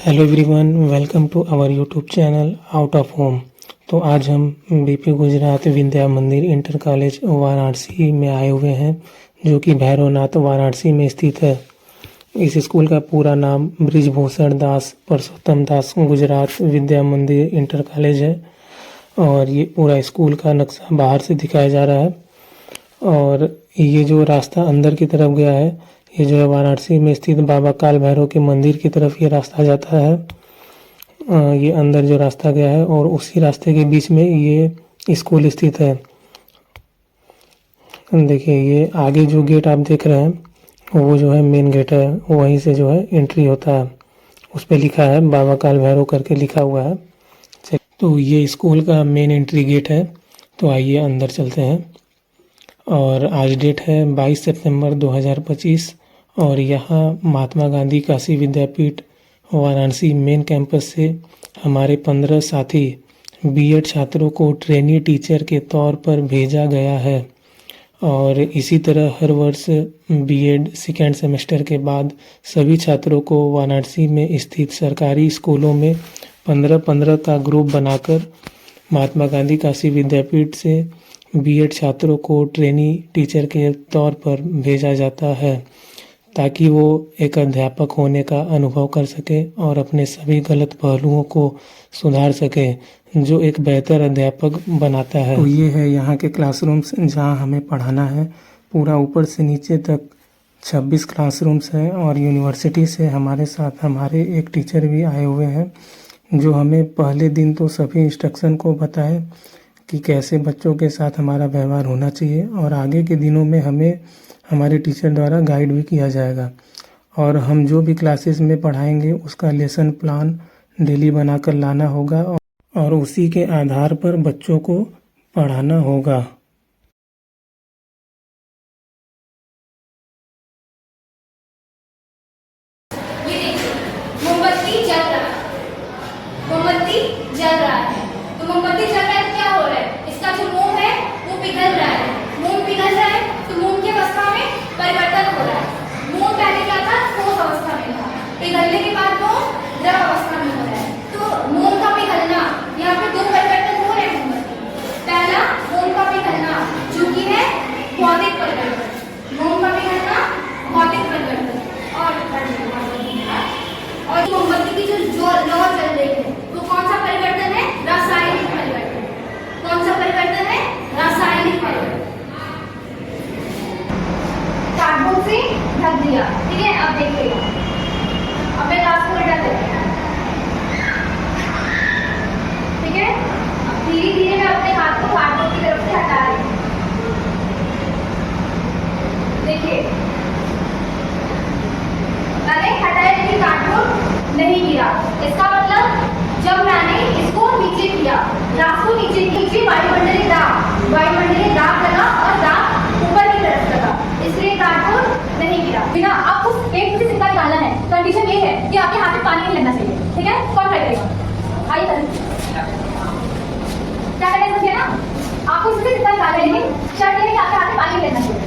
Hello everyone, welcome to our YouTube channel out of home. तो आज हम BP Gujarat विद्या मंदिर इंटर कॉलेज वाराणसी में आए हुए हैं, जो कि भैरवनाथ वाराणसी में स्थित है। इस स्कूल का पूरा नाम बृजभूषण दास परसोत्तम दास गुजरात विद्या मंदिर इंटर कॉलेज है। और ये पूरा स्कूल का नक्शा बाहर से दिखाया जा रहा है। और ये जो रास्ता अंदर की तरफ गया है, ये जो है वाराणसी में स्थित बाबा काल भैरव के मंदिर की तरफ ये रास्ता जाता है। ये अंदर जो रास्ता गया है और उसी रास्ते के बीच में ये स्कूल स्थित है। देखिए, ये आगे जो गेट आप देख रहे हैं वो जो है मेन गेट है, वहीं से जो है एंट्री होता है। उस पर लिखा है बाबा काल भैरव करके लिखा हुआ है। तो ये स्कूल का मेन एंट्री गेट है। तो आइए अंदर चलते हैं। और आज डेट है 22 सितंबर 2025 और यहाँ महात्मा गांधी काशी विद्यापीठ वाराणसी मेन कैंपस से हमारे 15 साथी बीएड छात्रों को ट्रेनी टीचर के तौर पर भेजा गया है। और इसी तरह हर वर्ष बीएड सेकेंड सेमेस्टर के बाद सभी छात्रों को वाराणसी में स्थित सरकारी स्कूलों में 15-15 का ग्रुप बनाकर महात्मा गांधी काशी विद्यापीठ से बीएड छात्रों को ट्रेनी टीचर के तौर पर भेजा जाता है, ताकि वो एक अध्यापक होने का अनुभव कर सके और अपने सभी गलत पहलुओं को सुधार सके, जो एक बेहतर अध्यापक बनाता है। तो ये है यहाँ के क्लासरूम्स जहाँ हमें पढ़ाना है। पूरा ऊपर से नीचे तक 26 क्लासरूम्स हैं और यूनिवर्सिटी से हमारे साथ हमारे एक टीचर भी आए हुए हैं, जो हमें पहले दिन तो सभी इंस्ट्रक्शन को बताए कि कैसे बच्चों के साथ हमारा व्यवहार होना चाहिए, और आगे के दिनों में हमें हमारे टीचर द्वारा गाइड भी किया जाएगा। और हम जो भी क्लासेस में पढ़ाएंगे उसका लेसन प्लान डेली बनाकर लाना होगा और उसी के आधार पर बच्चों को पढ़ाना होगा। ये देखिए, मोमबत्ती जल रहा है। मोमबत्ती जल रहा है। तो मोमबत्ती जल रहा है, क्या हो रहा है? इसका जो मोम है वो पिघल रहा है। मोम पिघल रहा है तो मोम की अवस्था में परिवर्तन हो रहा है। मोम पहले क्या था? ठोस अवस्था में था। पिघलने के बाद मोम द्रव अवस्था में हो रहा है। तो मोम का पिघलना, यहाँ पे दो परिवर्तन हो रहे हैं मोमबत्ती। पहला मोम का पिघलना, जो कि है भौतिक परिवर्तन। मोम का पिघलना भौतिक परिवर्तन। और मोमबत्ती की जो लौ चल रही है वो कौन सा परिवर्तन है? रासायनिक परिवर्तन। कौन सा परिवर्तन है? रासायनिक परिवर्तन। कार्बन से ढक दिया, ठीक है। अब देखिएगा, अब मैं ग्लास को उल्टा देती हूँ, ठीक है। अब धीरे धीरे मैं अपने हाथ को कार्बन की तरफ से हटा रही हूँ। देखिए, मैंने हटाया लेकिन कार्बन नहीं गिरा। इसका मतलब जब मैंने इसको नीचे किया, ग्लास को नीचे वायुमंडलीय दाब लगा और दाब ऊपर की तरफ लगा, इसलिए कार्बन नहीं गिरा। बिना आपको एक मुझे सिक्का निकालना है, कंडीशन ये है कि आपके हाथ में पानी नहीं लगना चाहिए, ठीक है। कौन ट्राई करेगा? आइए करें। क्या करना समझिए ना, आपको इससे सिक्का निकालना है, लेकिन शर्त ये है कि आपके हाथ में पानी नहीं लगना चाहिए।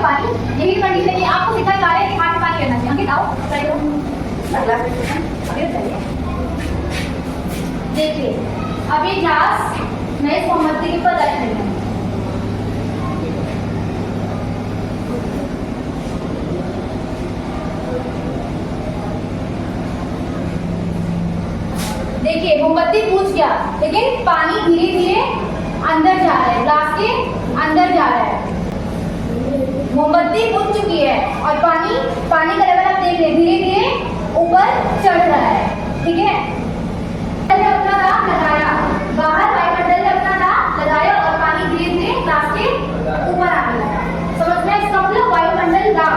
पानी यही कंडीशन है। आपको सिक्का निकाले कि हाथ में पानी करना चाहिए। अंकित आओ, देखिए, अब ये ग्लास मैं इस मोमबत्ती के ऊपर रख रही हूँ। देखिए, मोमबत्ती बुझ गया, लेकिन पानी धीरे धीरे अंदर जा रहा है, ग्लास के अंदर जा रहा है। मोमबत्ती बुझ चुकी है और पानी का लेवल आप देख लें, धीरे धीरे ऊपर चढ़ रहा है, ठीक है। अपना दाब लगाया, बाहर वायुमंडल में अपना दाब लगाया और पानी धीरे धीरे ग्लास के ऊपर आने लगा। समझना, इसका मतलब वायुमंडलीय दाब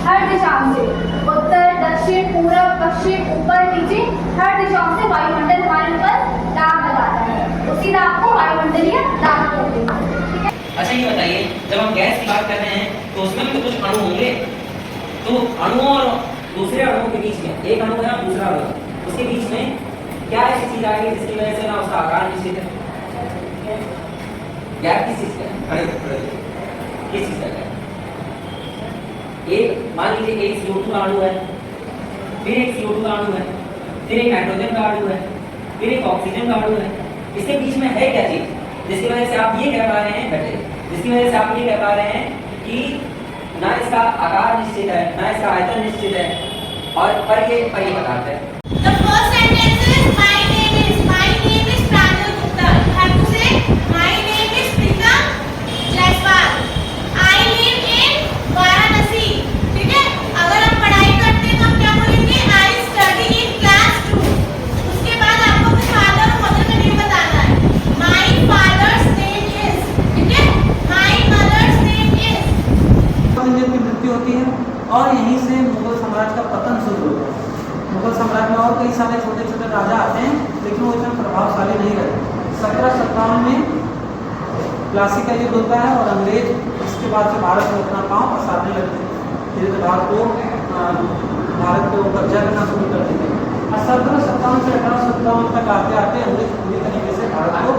हर दिशाओं से, उत्तर दक्षिण पूर्व पश्चिम ऊपर नीचे हर दिशाओं से वायुमंडल हमारे ऊपर दाब लगाता है। उसी दाब को वायुमंडलीय दाब कहते हैं, ठीक है। अच्छा, ये बताइए, जब हम गैस की बात कर रहे हैं तो उसमें भी तो कुछ अणु होंगे। तो अणुओं और दूसरे अणुओं के बीच में, एक अणु है दूसरा अणु, उसके बीच में क्या ऐसी चीज आ गई जिसकी वजह से ना उसका आकार निश्चित है? गैप किस चीज का है? खड़े किस चीज का है? एक मान लीजिए एक CO2 का अणु है, फिर एक CO2 का अणु है, फिर एक नाइट्रोजन का अणु है, फिर एक ऑक्सीजन का अणु है। इसके बीच में है क्या चीज जिसकी वजह से आप ये कह पा रहे हैं घटे, जिसकी वजह से आप ये कह पा रहे हैं कि ना इसका आकार निश्चित है, ना इसका आयतन निश्चित है, और पर ये पदार्थ है। The first sentence is my name is Pranjal Gupta. You have to say my name is Pritam Jaiswal. I live in Varanasi. ठीक है? अगर हम पढ़ाई करते हैं तो हम क्या बोलेंगे? I study in class 2. उसके बाद आपको अपने father और mother का name बताना है. My father's name is. ठीक है? My mother's name is. Aurangzeb की मृत्यु होती है और यहीं से मुगल साम्राज्य का पतन शुरू होता है। मुगल साम्राज्य में और कई सारे छोटे छोटे राजा आते हैं, लेकिन वो इतना प्रभावशाली नहीं रहे। 1757 में प्लासी का युद्ध होता है और अंग्रेज इसके बाद से भारत में अपना पांव पसारने लगते हैं। धीरे भारत को कब्जा करना शुरू कर देते हैं। 1757 से 1857 तक आते आते अंग्रेज पूरी तरीके से भारत को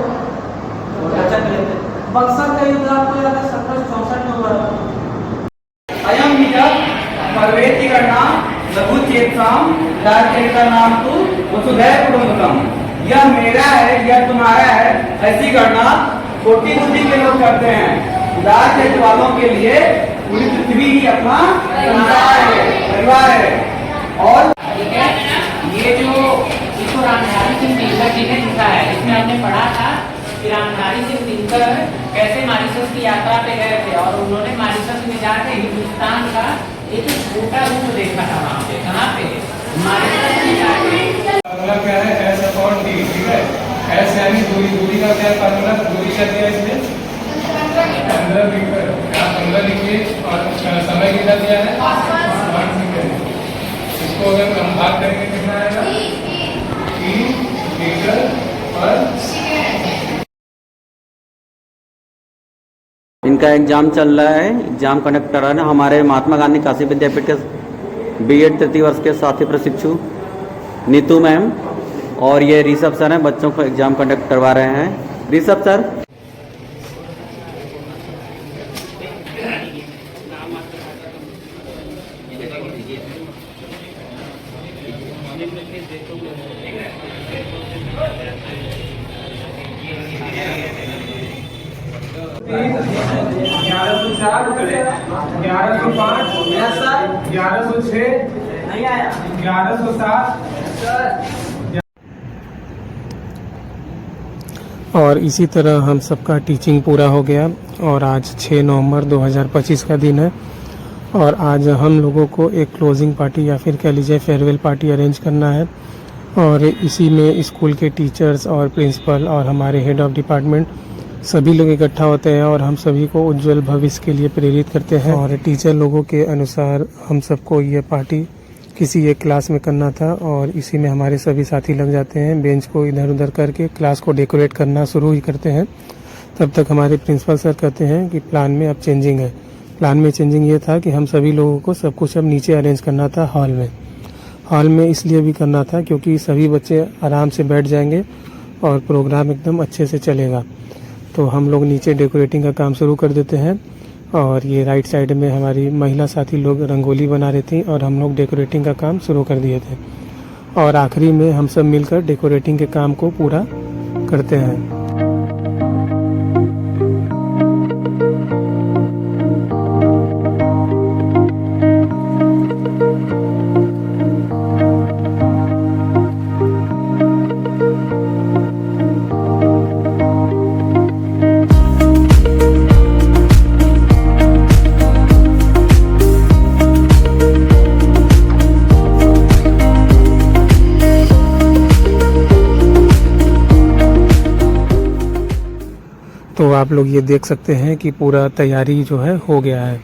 कब्जा कर लेते हैं। बक्सर का युद्ध आपको याद है 1764 में हुआ था। अयम निजम पर्वेति गणना लघु चेतसाम दार्चरिता नाम तु वसुधैव कुटुंबकम। यह मेरा है, यह तुम्हारा है, ऐसी गणना छोटी बुद्धि के लोग करते हैं। उदार चरित्र वालों के लिए पूरी पृथ्वी ही अपना संसार है, परिवार है। और ठीक है, ये जो इसको रामधारी सिंह दिनकर जी ने लिखा है, इसमें हमने पढ़ा था कि रामधारी सिंह दिनकर कैसे मॉरिशस की यात्रा पे गए थे और उन्होंने मॉरिशस में जाकर हिंदुस्तान का एक छोटा रूप देखा था। वहाँ पे कहाँ पे मॉरिशस में जाके फार्मूला क्या है? S upon D. ठीक है, एस यानी दूरी का क्या फार्मूला? दूरी क्या दिया इसमें? 15 मीटर। यहाँ 15 लिखिए और समय कितना दिया है? 8 मीटर। इसको अगर हम भाग करेंगे कितना आएगा? 3 मीटर पर। इनका एग्जाम चल रहा है, एग्जाम कंडक्ट कर रहा है हमारे महात्मा गांधी काशी विद्यापीठ के B.Ed तृतीय वर्ष के साथी प्रशिक्षु नीतू मैम, और ये ऋषभ सर हैं, बच्चों को एग्जाम कंडक्ट करवा रहे हैं। ऋषभ सर। और इसी तरह हम सबका टीचिंग पूरा हो गया और आज 6 नवंबर 2025 का दिन है और आज हम लोगों को एक क्लोजिंग पार्टी या फिर कह लीजिए फेयरवेल पार्टी अरेंज करना है और इसी में स्कूल के टीचर्स और प्रिंसिपल और हमारे हेड ऑफ डिपार्टमेंट सभी लोग इकट्ठा होते हैं और हम सभी को उज्जवल भविष्य के लिए प्रेरित करते हैं। और टीचर लोगों के अनुसार हम सबको ये पार्टी किसी एक क्लास में करना था और इसी में हमारे सभी साथी लग जाते हैं, बेंच को इधर उधर करके क्लास को डेकोरेट करना शुरू ही करते हैं। तब तक हमारे प्रिंसिपल सर कहते हैं कि प्लान में अब चेंजिंग है। प्लान में चेंजिंग ये था कि हम सभी लोगों को सब कुछ अब नीचे अरेंज करना था हॉल में इसलिए भी करना था क्योंकि सभी बच्चे आराम से बैठ जाएंगे और प्रोग्राम एकदम अच्छे से चलेगा। तो हम लोग नीचे डेकोरेटिंग का काम शुरू कर देते हैं और ये राइट साइड में हमारी महिला साथी लोग रंगोली बना रही थी और हम लोग डेकोरेटिंग का काम शुरू कर दिए थे और आखिरी में हम सब मिलकर डेकोरेटिंग के काम को पूरा करते हैं। तो आप लोग ये देख सकते हैं कि पूरा तैयारी जो है हो गया है।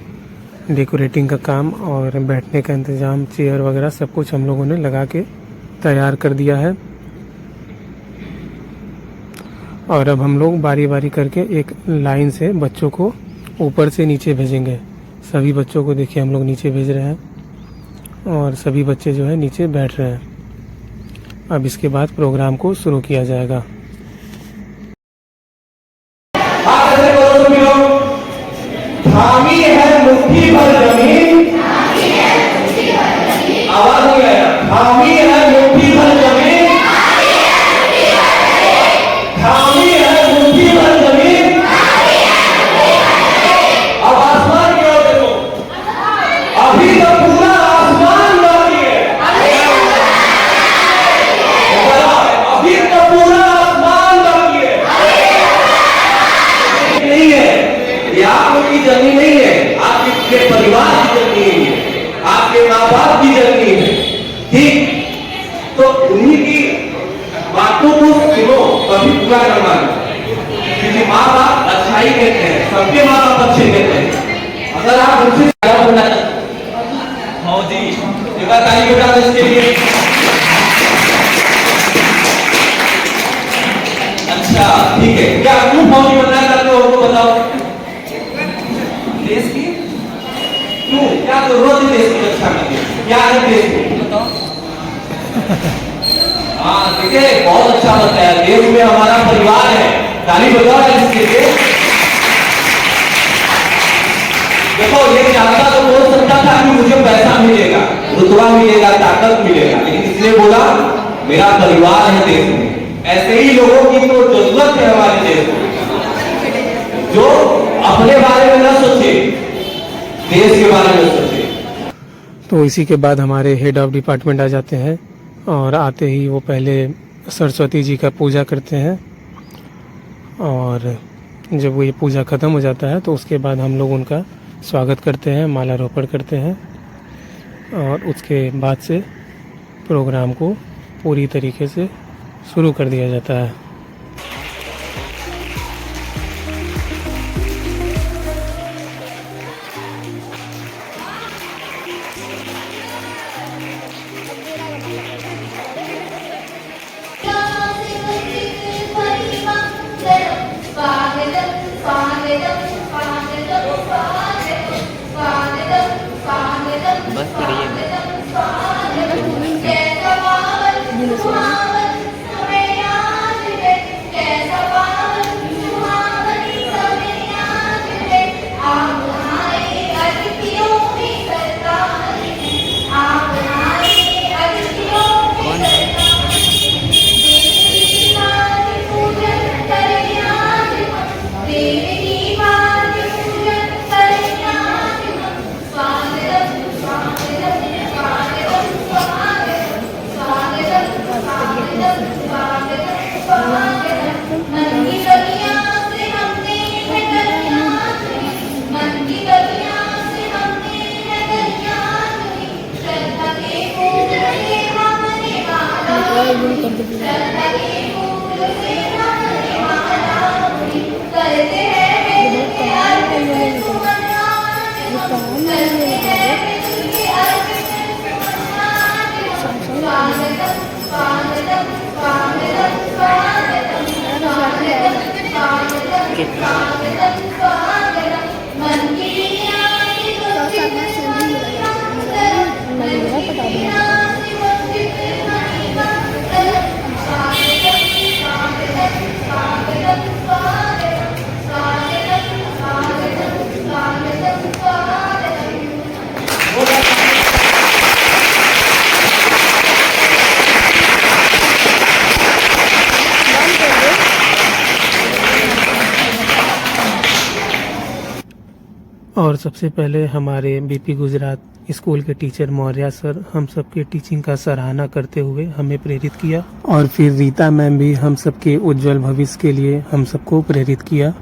डेकोरेटिंग का काम और बैठने का इंतज़ाम, चेयर वगैरह सब कुछ हम लोगों ने लगा के तैयार कर दिया है और अब हम लोग बारी बारी करके एक लाइन से बच्चों को ऊपर से नीचे भेजेंगे। सभी बच्चों को देखिए हम लोग नीचे भेज रहे हैं और सभी बच्चे जो है नीचे बैठ रहे हैं। अब इसके बाद प्रोग्राम को शुरू किया जाएगा। हाथ ऐसे करो सभी लोग। थामी है मुट्ठी भर जमीन, आवाज नहीं आया। थामी है मुट्ठी भर जमीन, थामी है मुट्ठी भर जमीन। अब आसमान की ओर देखो, अभी तो पूरा आसमान बाकी है। अभी तो पूरा आसमान बाकी है। नहीं है, ये आपकी जर्नी नहीं है, आपके परिवार की जर्नी है, आपके माँ बाप की जर्नी है। ठीक, तो उन्हीं की बातों को सुनो, कभी पूरा करना है। क्योंकि माँ बाप अच्छाई कहते हैं, सबके माँ बाप अच्छे कहते हैं। अगर आप उनसे ज्यादा बोलना हाँ जी, एक बार ताली बजा दो इसके लिए। अच्छा ठीक है, क्या क्यों फौजी बनना चाहते हो वो बताओ। देश की क्यों, क्या जरूरत है देश की रक्षा करने, क्या है देश में बताओ। हाँ देखिए, बहुत अच्छा बताया। देश में हमारा परिवार है, ताली बजाओ इसके लिए। देखो ये चाहता तो बोल सकता था कि मुझे पैसा मिलेगा, रुतबा मिलेगा, ताकत मिलेगा, लेकिन इसने बोला मेरा परिवार है देश में। ऐसे ही लोगों की तो जरूरत है हमारे देश में, जो अपने बारे में न सोचे, देश के बारे में सोचे। तो इसी के बाद हमारे हेड ऑफ डिपार्टमेंट आ जाते हैं और आते ही वो पहले सरस्वती जी का पूजा करते हैं, और जब वो ये पूजा ख़त्म हो जाता है तो उसके बाद हम लोग उनका स्वागत करते हैं, मालारोपण करते हैं, और उसके बाद से प्रोग्राम को पूरी तरीके से शुरू कर दिया जाता है। और सबसे पहले हमारे बीपी गुजरात स्कूल के टीचर मौर्य सर हम सबके टीचिंग का सराहना करते हुए हमें प्रेरित किया, और फिर रीता मैम भी हम सबके उज्जवल भविष्य के लिए हम सबको प्रेरित किया,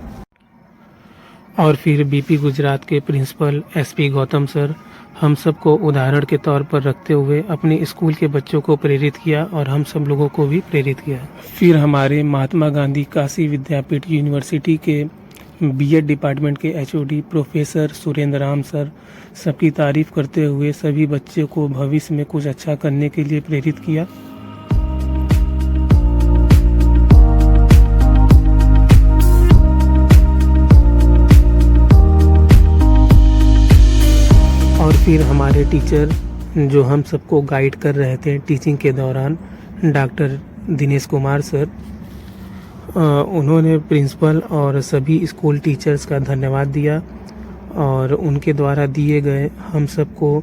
और फिर बीपी गुजरात के प्रिंसिपल एसपी गौतम सर हम सबको उदाहरण के तौर पर रखते हुए अपने स्कूल के बच्चों को प्रेरित किया और हम सब लोगों को भी प्रेरित किया। फिर हमारे महात्मा गांधी काशी विद्यापीठ यूनिवर्सिटी के बीएड डिपार्टमेंट के HOD professor Surendra Ram sir सबकी तारीफ करते हुए सभी बच्चों को भविष्य में कुछ अच्छा करने के लिए प्रेरित किया। और फिर हमारे टीचर जो हम सबको गाइड कर रहे थे टीचिंग के दौरान, डॉक्टर दिनेश कुमार सर। उन्होंने प्रिंसिपल और सभी स्कूल टीचर्स का धन्यवाद दिया और उनके द्वारा दिए गए हम सबको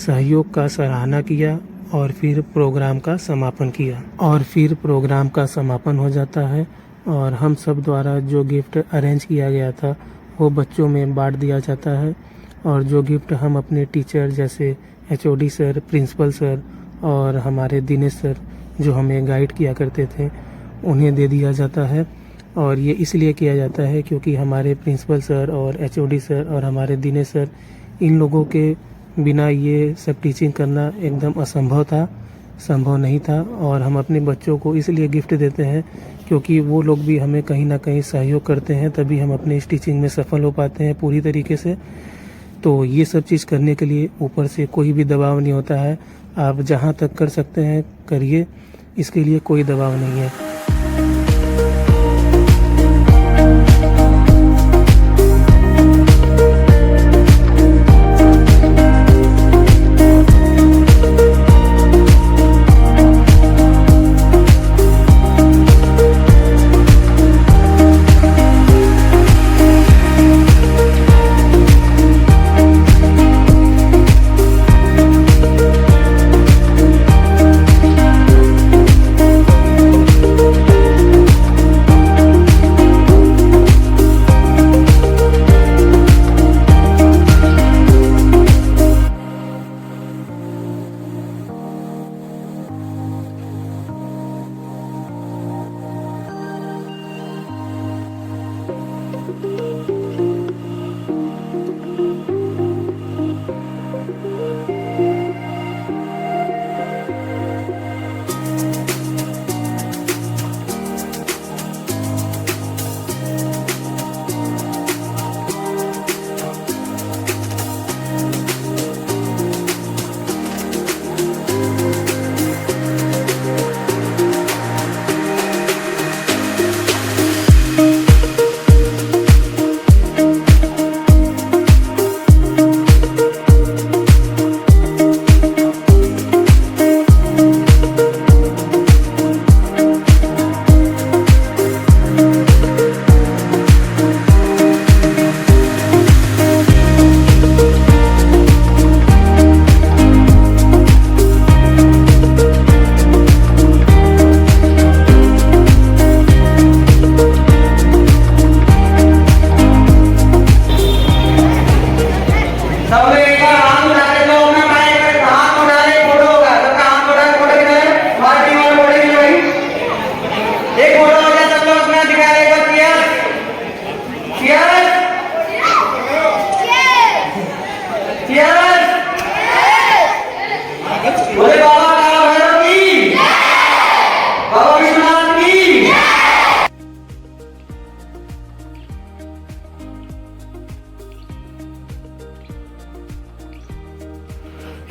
सहयोग का सराहना किया और फिर प्रोग्राम का समापन किया। और फिर प्रोग्राम का समापन हो जाता है और हम सब द्वारा जो गिफ्ट अरेंज किया गया था वो बच्चों में बांट दिया जाता है और जो गिफ्ट हम अपने टीचर जैसे HOD सर, प्रिंसिपल सर और हमारे दिनेश सर जो हमें गाइड किया करते थे उन्हें दे दिया जाता है। और ये इसलिए किया जाता है क्योंकि हमारे प्रिंसिपल सर और HOD सर और हमारे दिनेश सर, इन लोगों के बिना ये सब टीचिंग करना एकदम असंभव था, संभव नहीं था। और हम अपने बच्चों को इसलिए गिफ्ट देते हैं क्योंकि वो लोग भी हमें कहीं ना कहीं सहयोग करते हैं, तभी हम अपने इस टीचिंग में सफल हो पाते हैं पूरी तरीके से। तो ये सब चीज़ करने के लिए ऊपर से कोई भी दबाव नहीं होता है, आप जहाँ तक कर सकते हैं करिए, इसके लिए कोई दबाव नहीं है।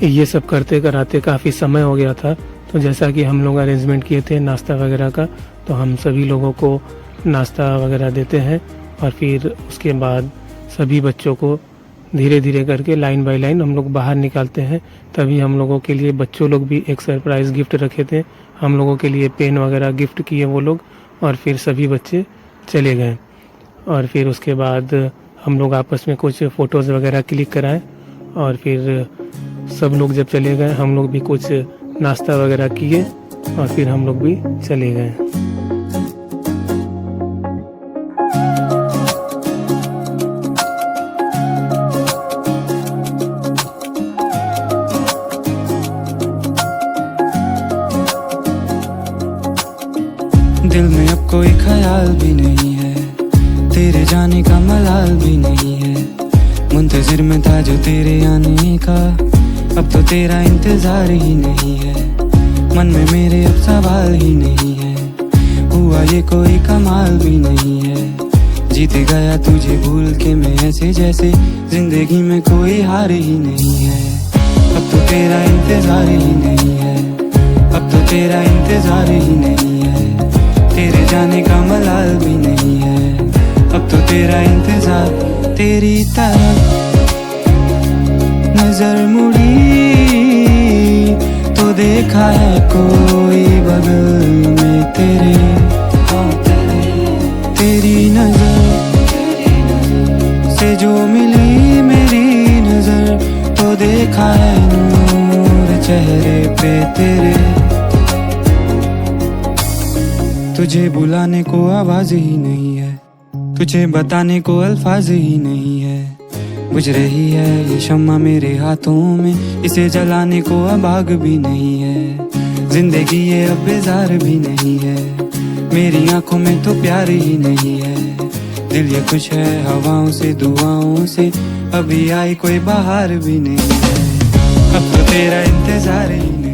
ये सब करते कराते काफ़ी समय हो गया था, तो जैसा कि हम लोग अरेंजमेंट किए थे नाश्ता वगैरह का, तो हम सभी लोगों को नाश्ता वगैरह देते हैं और फिर उसके बाद सभी बच्चों को धीरे धीरे करके लाइन बाय लाइन हम लोग बाहर निकालते हैं। तभी हम लोगों के लिए बच्चों लोग भी एक सरप्राइज़ गिफ्ट रखे थे, हम लोगों के लिए पेन वगैरह गिफ्ट किए वो लोग, और फिर सभी बच्चे चले गए। और फिर उसके बाद हम लोग आपस में कुछ फ़ोटोज़ वगैरह क्लिक कराएं और फिर सब लोग जब चले गए हम लोग भी कुछ नाश्ता वगैरह किए और फिर हम लोग भी चले गए। दिल में अब कोई ख्याल भी नहीं है, तेरे जाने का मलाल भी नहीं है। मुंतजिर में था जो तेरे आने का, अब तो तेरा इंतजार ही नहीं है। मन में मेरे अब सवाल ही नहीं है, हुआ ये कोई कमाल भी नहीं है। जीत गया तुझे भूल के मैं ऐसे जैसे जिंदगी में कोई हार ही नहीं है। अब तो तेरा इंतजार ही नहीं है, अब तो तेरा इंतजार ही नहीं है। तेरे जाने का मलाल भी नहीं है, अब तो तेरा इंतजार। तेरी तरफ नजर मुड़ी तो देखा है कोई बगल में तेरे, हाँ तेरी नजर से जो मिली मेरी नजर, तो देखा है नूर चेहरे पे तेरे। तुझे बुलाने को आवाज ही नहीं है, तुझे बताने को अल्फाज ही नहीं है। बुझ रही है ये शम्मा मेरे हाथों में, इसे जलाने को अब आग भी नहीं है। जिंदगी ये अब बेजार भी नहीं है, मेरी आंखों में तो प्यार ही नहीं है। दिल ये खुश है हवाओं से दुआओं से, अभी आई कोई बहार भी नहीं है। अब तो तेरा इंतजार ही नहीं।